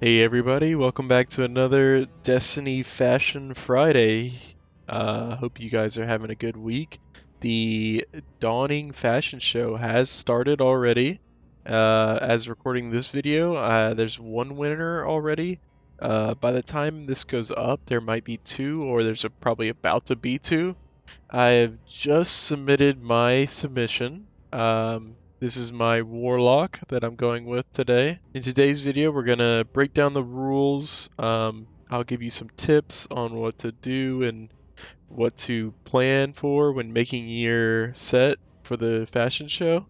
Hey everybody, welcome back to another Destiny Fashion Friday. Hope you guys are having a good week. The Dawning Fashion Show has started already. As recording this video, there's one winner already. By the time this goes up, there might be two, or there's probably about to be two. I have just submitted my submission. This is my Warlock that I'm going with today. In today's video, we're going to break down the rules. I'll give you some tips on what to do and what to plan for when making your set for the fashion show.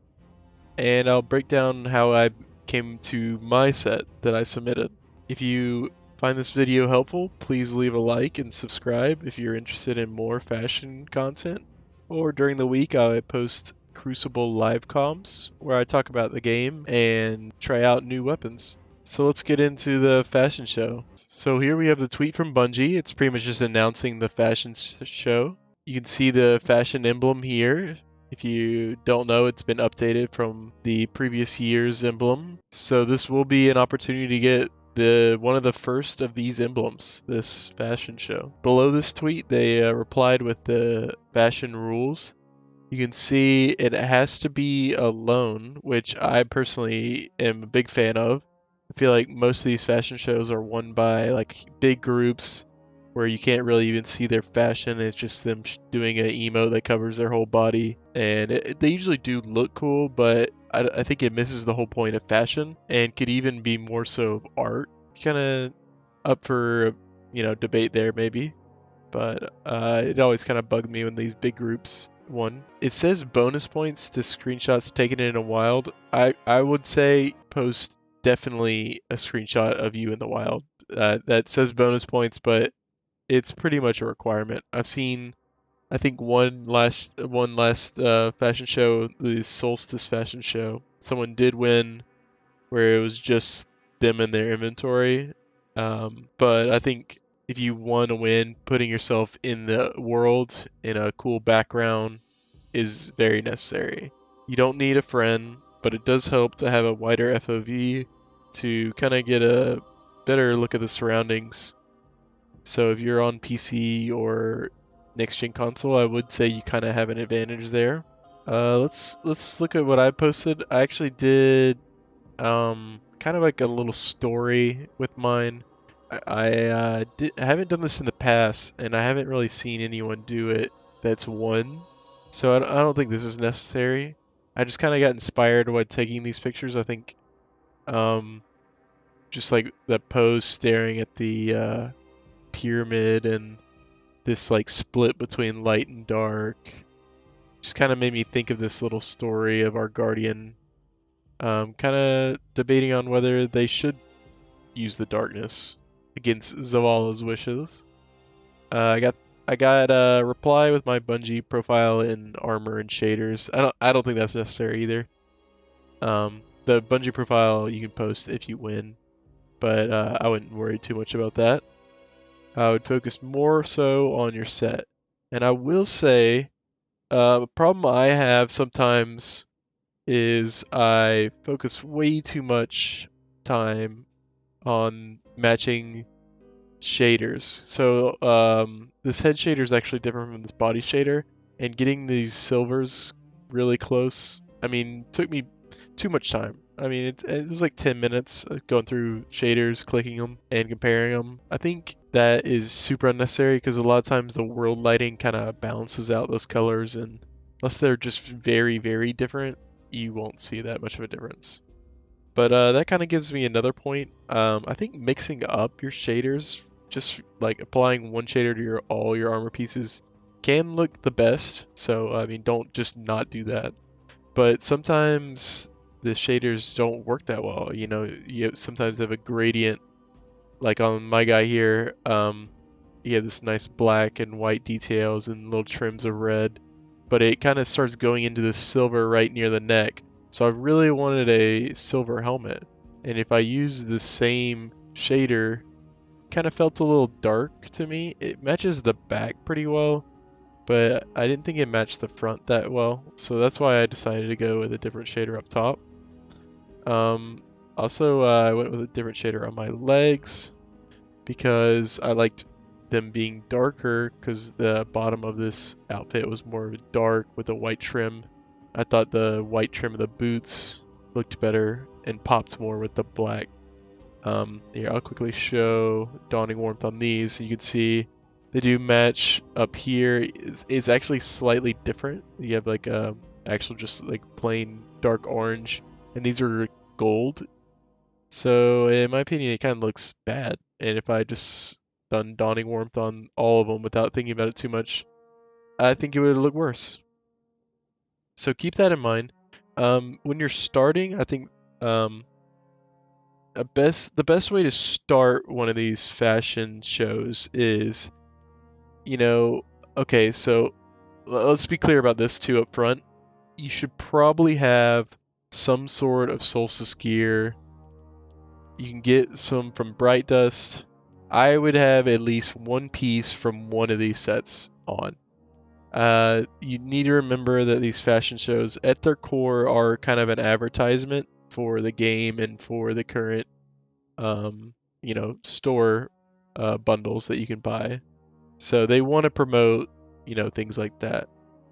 And I'll break down how I came to my set that I submitted. If you find this video helpful, please leave a like and subscribe if you're interested in more fashion content. Or during the week, I post Crucible live comms where I talk about the game and try out new weapons. So let's get into the fashion show. So here we have the tweet from Bungie. It's pretty much just announcing the fashion show. You can see the fashion emblem here. If you don't know, it's been updated from the previous year's emblem. So this will be an opportunity to get one of the first of these emblems this fashion show. Below this tweet, they replied with the fashion rules. You can see it has to be alone, which I personally am a big fan of. I feel like most of these fashion shows are won by like big groups where you can't really even see their fashion. It's just them doing an emote that covers their whole body, and they usually do look cool, but I think it misses the whole point of fashion and could even be more so art. Kind of up for debate there maybe, but it always kind of bugged me when these big groups won. It says bonus points to screenshots taken in a wild. I would say post definitely a screenshot of you in the wild. That says bonus points, but it's pretty much a requirement. I've seen, I think one last fashion show, the Solstice fashion show. Someone did win where it was just them and their inventory. But I think if you want to win, putting yourself in the world in a cool background is very necessary. You don't need a friend, but it does help to have a wider FOV to kind of get a better look at the surroundings. So if you're on PC or next gen console, I would say you kind of have an advantage there. Let's look at what I posted. I actually did kind of like a little story with mine. I haven't done this in the past, and I haven't really seen anyone do it that's won. So I don't think this is necessary. I just kind of got inspired while taking these pictures. I think um, just like the pose staring at the pyramid and this like split between light and dark just kind of made me think of this little story of our guardian kind of debating on whether they should use the darkness against Zavala's wishes. I got a reply with my Bungie profile in armor and shaders. I don't think that's necessary either. The Bungie profile you can post if you win, but I wouldn't worry too much about that. I would focus more so on your set. And I will say, a problem I have sometimes is I focus way too much time on matching shaders. So this head shader is actually different from this body shader, and getting these silvers really close, I mean, took me too much time. I mean, it was like 10 minutes going through shaders, clicking them, and comparing them. I think that is super unnecessary because a lot of times the world lighting kind of balances out those colors, and unless they're just very, very different, you won't see that much of a difference. But that kind of gives me another point. I think mixing up your shaders, just like applying one shader to all your armor pieces, can look the best. So I mean, don't just not do that. But sometimes the shaders don't work that well. You know, you sometimes have a gradient, like on my guy here. You have this nice black and white details and little trims of red, but it kind of starts going into the silver right near the neck. So I really wanted a silver helmet, and if I use the same shader, kind of felt a little dark to me. It matches the back pretty well, but I didn't think it matched the front that well, so that's why I decided to go with a different shader up top. Um, Also, I went with a different shader on my legs because I liked them being darker because the bottom of this outfit was more dark with a white trim. I thought the white trim of the boots looked better and popped more with the black. Here, I'll quickly show Dawning Warmth on these. You can see they do match up here. It's actually slightly different. You have like actual just like plain dark orange, and these are gold. So in my opinion, it kind of looks bad. And if I just done Dawning Warmth on all of them without thinking about it too much, I think it would look worse. So keep that in mind. When you're starting, I think the best way to start one of these fashion shows is, you know, okay, so let's be clear about this too up front. You should probably have some sort of solstice gear. You can get some from Bright Dust. I would have at least one piece from one of these sets on. You need to remember that these fashion shows, at their core, are kind of an advertisement for the game and for the current, um, store bundles that you can buy. So they want to promote, things like that.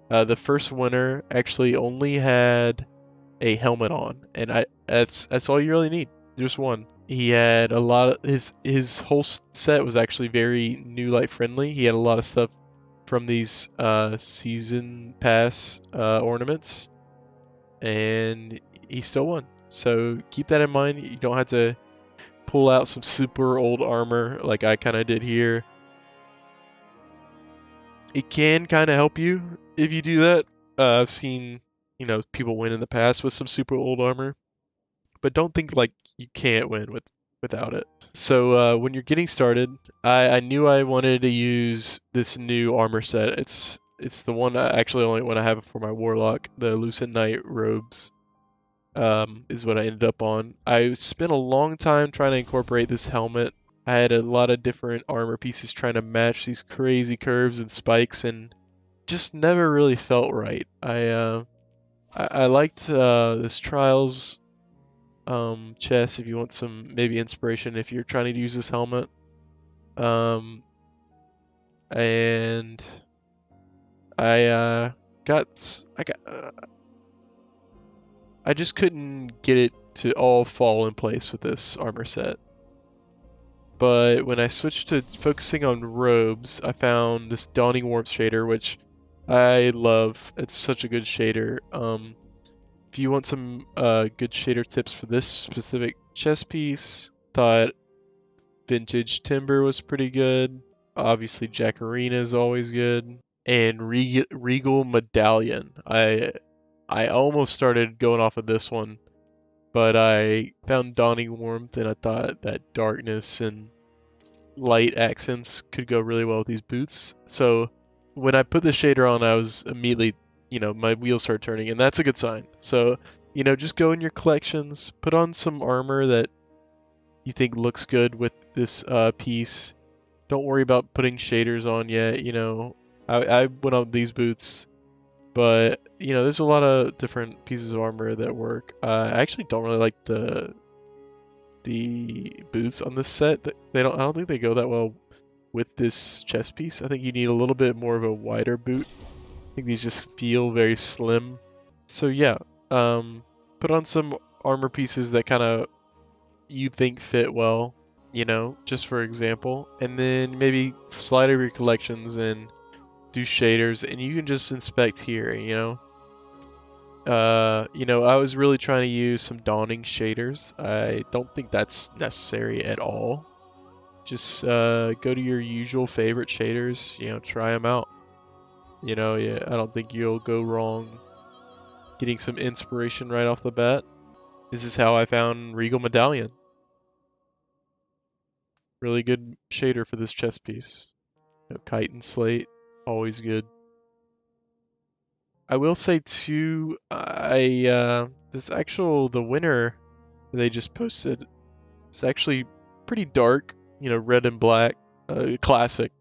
The first winner actually only had a helmet on, and that's all you really need. Just one. He had a lot of his whole set was actually very new light friendly. He had a lot of stuff from these season pass ornaments, and he still won. So keep that in mind. You don't have to pull out some super old armor like I kind of did here. It can kind of help you if you do that. I've seen, people win in the past with some super old armor, but don't think like you can't win without it. So when you're getting started, I knew I wanted to use this new armor set. It's the one actually only one I have for my warlock, the Lucent Knight robes. Is what I ended up on. I spent a long time trying to incorporate this helmet. I had a lot of different armor pieces trying to match these crazy curves and spikes, and just never really felt right. I liked this Trials chest if you want some maybe inspiration if you're trying to use this helmet. And I just couldn't get it to all fall in place with this armor set. But when I switched to focusing on robes, I found this Dawning Warmth shader, which I love. It's such a good shader. If you want some good shader tips for this specific chest piece, thought Vintage Timber was pretty good. Obviously, Jacarina is always good. And Regal Medallion. I almost started going off of this one, but I found Dawning Warmth, and I thought that darkness and light accents could go really well with these boots. So when I put the shader on, I was immediately, my wheels started turning, and that's a good sign. So, just go in your collections, put on some armor that you think looks good with this piece. Don't worry about putting shaders on yet. I went on these boots, but there's a lot of different pieces of armor that work. I actually don't really like the boots on this set. I don't think they go that well with this chest piece. I think you need a little bit more of a wider boot. I think these just feel very slim. So yeah, put on some armor pieces that kind of you think fit well, just for example, and then maybe slide over your collections and do shaders, and you can just inspect here, I was really trying to use some dawning shaders. I don't think that's necessary at all. Just go to your usual favorite shaders, try them out. Yeah, I don't think you'll go wrong getting some inspiration right off the bat. This is how I found Regal Medallion. Really good shader for this chest piece. Kite and Slate, always good. I will say too, the winner they just posted is actually pretty dark, red and black, classic,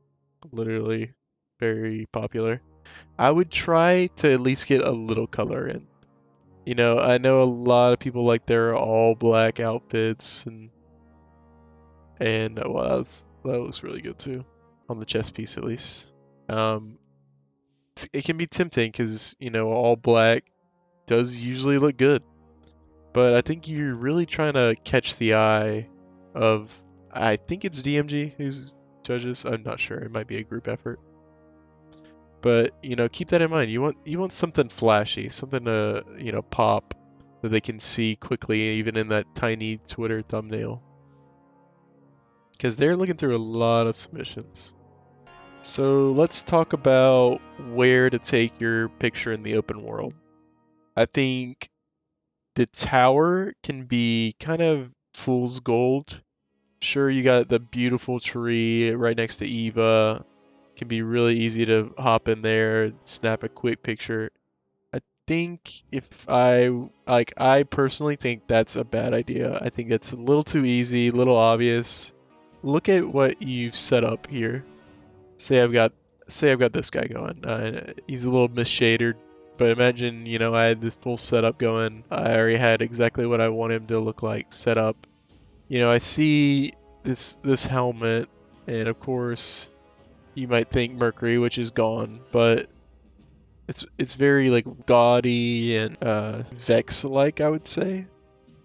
literally very popular. I would try to at least get a little color in. I know a lot of people like their all black outfits and well, that looks really good too on the chest piece at least. Um, it can be tempting because all black does usually look good, but I think you're really trying to catch the eye of. I think it's DMG who's judges. I'm not sure. It might be a group effort, but keep that in mind. You want something flashy, something to pop that they can see quickly, even in that tiny Twitter thumbnail, because they're looking through a lot of submissions. So let's talk about where to take your picture in the open world. I think the tower can be kind of fool's gold. Sure, you got the beautiful tree right next to Eva. Can be really easy to hop in there, snap a quick picture. I think I personally think that's a bad idea. I think that's a little too easy, a little obvious. Look at what you've set up here. Say I've got say I've got this guy going. He's a little misshaded, but imagine, I had this full setup going. I already had exactly what I want him to look like set up. I see this helmet, and of course, you might think Mercury, which is gone, but it's very like gaudy and Vex-like, I would say.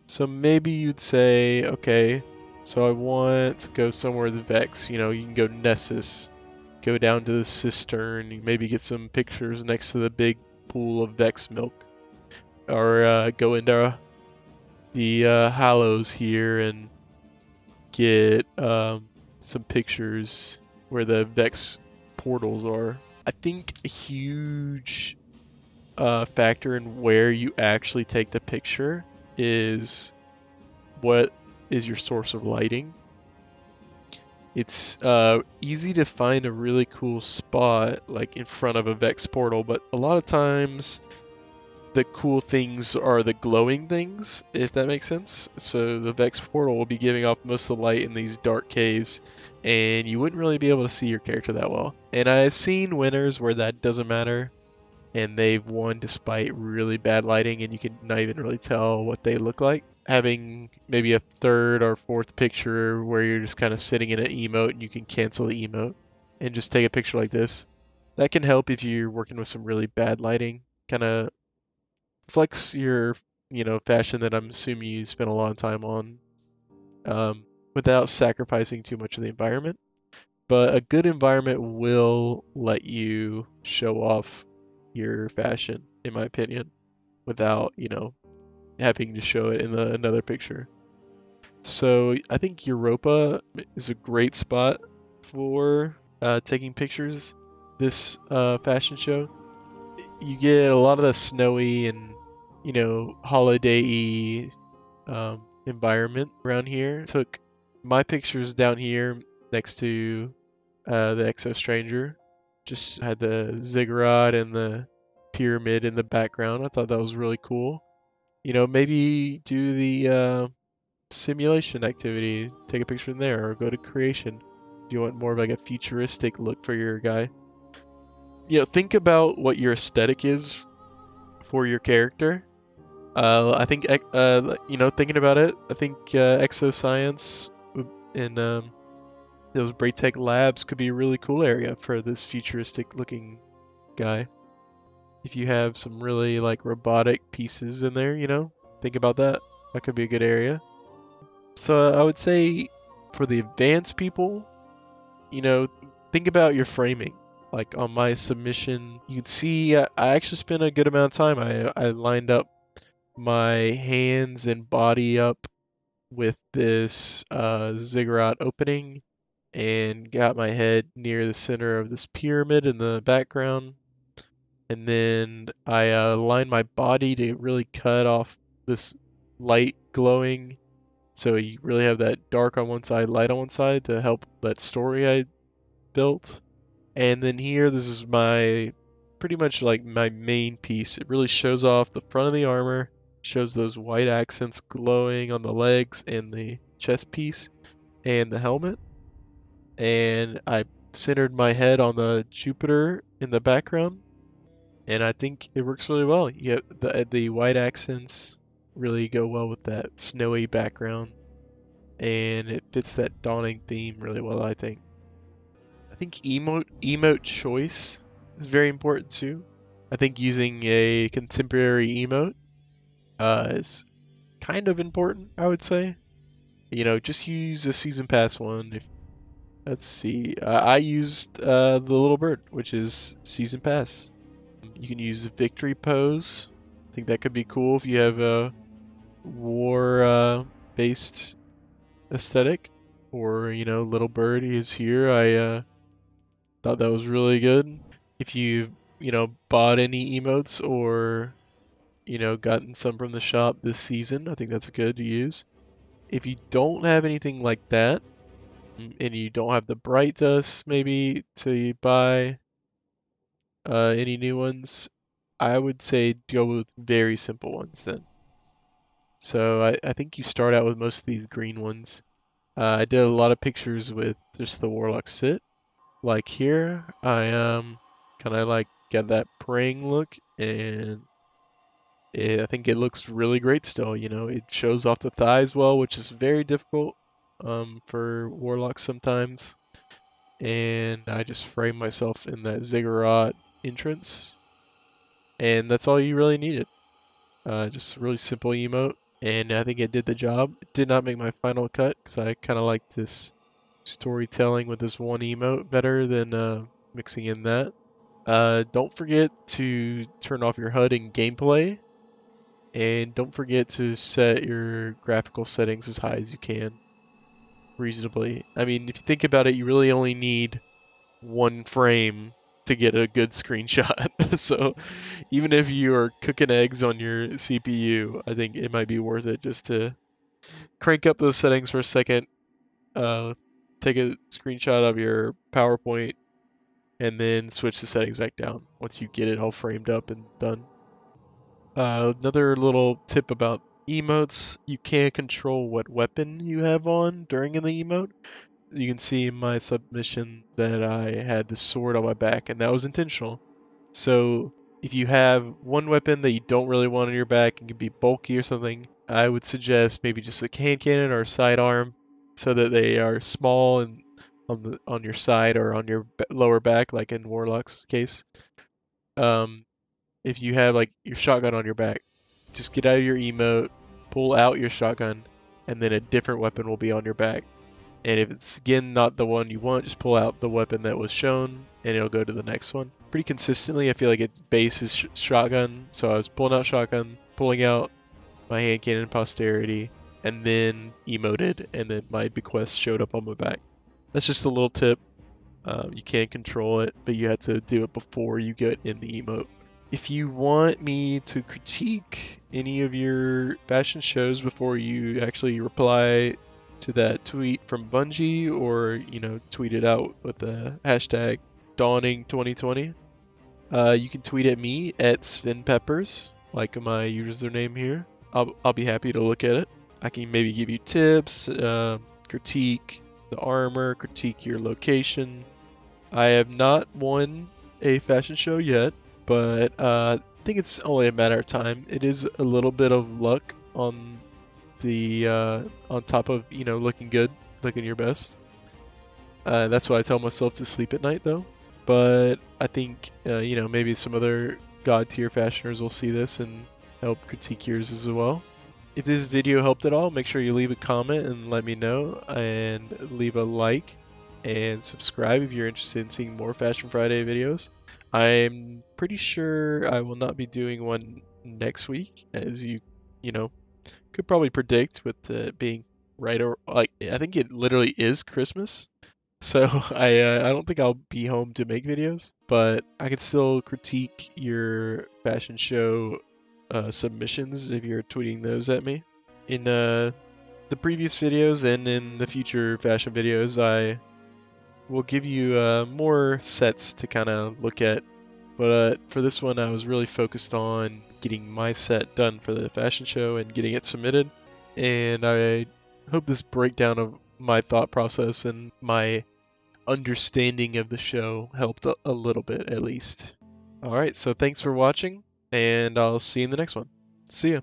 So maybe you'd say, okay, so I want to go somewhere with Vex. You can go Nessus, go down to the cistern, you maybe get some pictures next to the big pool of Vex milk, or go into the Hallows here and get some pictures where the Vex portals are. I think a huge factor in where you actually take the picture is what is your source of lighting. It's easy to find a really cool spot like in front of a Vex portal, but a lot of times the cool things are the glowing things, if that makes sense. So the Vex portal will be giving off most of the light in these dark caves, and you wouldn't really be able to see your character that well. And I've seen winners where that doesn't matter, and they've won despite really bad lighting, and you can not even really tell what they look like. Having maybe a third or fourth picture where you're just kind of sitting in an emote and you can cancel the emote and just take a picture like this. That can help if you're working with some really bad lighting. Kind of flex your, fashion that I'm assuming you spent a long time on, without sacrificing too much of the environment. But a good environment will let you show off your fashion, in my opinion, without, having to show it in another picture. So I think Europa is a great spot for taking pictures this fashion show. You get a lot of the snowy and holiday-y environment around here. Took my pictures down here next to the Exo Stranger. Just had the ziggurat and the pyramid in the background. I thought that was really cool. Maybe do the simulation activity, take a picture in there, or go to creation. Do you want more of like a futuristic look for your guy? Think about what your aesthetic is for your character. I think, thinking about it, I think exoscience and those Braytech labs could be a really cool area for this futuristic looking guy. If you have some really like robotic pieces in there, think about that. That could be a good area. So I would say for the advanced people, you know, think about your framing. Like on my submission, you can see I actually spent a good amount of time. I lined up my hands and body up with this ziggurat opening and got my head near the center of this pyramid in the background. And then I lined my body to really cut off this light glowing. So you really have that dark on one side, light on one side to help that story I built. And then here, this is my pretty much like my main piece. It really shows off the front of the armor, shows those white accents glowing on the legs and the chest piece and the helmet. And I centered my head on the Jupiter in the background. and I think it works really well. You get the white accents really go well with that snowy background, and it fits that dawning theme really well, I think. I think emote choice is very important too. I think using a contemporary emote is kind of important, I would say. Just use a season pass one. If let's see, I used the little bird, which is season pass. You can use the victory pose. I think that could be cool if you have a war based aesthetic. Or, little bird is here. I thought that was really good. If you bought any emotes or, gotten some from the shop this season, I think that's good to use. If you don't have anything like that, and you don't have the bright dust maybe to buy any new ones, I would say go with very simple ones then. So I think you start out with most of these green ones. I did a lot of pictures with just the Warlock sit. Like here, I kind of like get that praying look, and I think it looks really great still. It shows off the thighs well, which is very difficult for Warlocks sometimes. And I just frame myself in that ziggurat entrance, and that's all you really needed. Just a really simple emote, and I think it did the job. It did not make my final cut because I kind of like this storytelling with this one emote better than mixing in that. Don't forget to turn off your HUD in gameplay, and don't forget to set your graphical settings as high as you can reasonably. I mean, if you think about it, you really only need one frame to get a good screenshot. So even if you are cooking eggs on your CPU, I think it might be worth it just to crank up those settings for a second, uh, take a screenshot of your PowerPoint, and then switch the settings back down once you get it all framed up and done. Another little tip about emotes, you can't control what weapon you have on during the emote. You can see in my submission that I had the sword on my back, and that was intentional. So if you have one weapon that you don't really want on your back and can be bulky or something, I would suggest maybe just a hand cannon or a sidearm so that they are small and on your side or on your lower back, like in Warlock's case. Um, if you have like your shotgun on your back, just get out of your emote, pull out your shotgun, and then a different weapon will be on your back. And if it's again not the one you want, just pull out the weapon that was shown and it'll go to the next one. Pretty consistently, I feel like its base is shotgun. So I was pulling out shotgun, pulling out my hand cannon posterity, and then emoted, and then my bequest showed up on my back. That's just a little tip. You can control it, but you have to do it before you get in the emote. If you want me to critique any of your fashion shows before you actually reply to that tweet from Bungie or, tweet it out with the hashtag Dawning2020, you can tweet at me at SvenPeppers, like my username here. I'll be happy to look at it. I can maybe give you tips, critique the armor, critique your location. I have not won a fashion show yet, but I think it's only a matter of time. It is a little bit of luck on top of looking good, looking your best. That's why I tell myself to sleep at night, though. But I think maybe some other god tier fashioners will see this and help critique yours as well. If this video helped at all, make sure you leave a comment and let me know, and leave a like and subscribe if you're interested in seeing more Fashion Friday videos. I'm pretty sure I will not be doing one next week, as you know could probably predict with it being right or like I think it literally is Christmas. So I don't think I'll be home to make videos, but I can still critique your fashion show submissions if you're tweeting those at me. In the previous videos and in the future fashion videos, I will give you more sets to kind of look at. But for this one, I was really focused on getting my set done for the fashion show and getting it submitted. And I hope this breakdown of my thought process and my understanding of the show helped a little bit at least. All right, so thanks for watching, and I'll see you in the next one. See ya.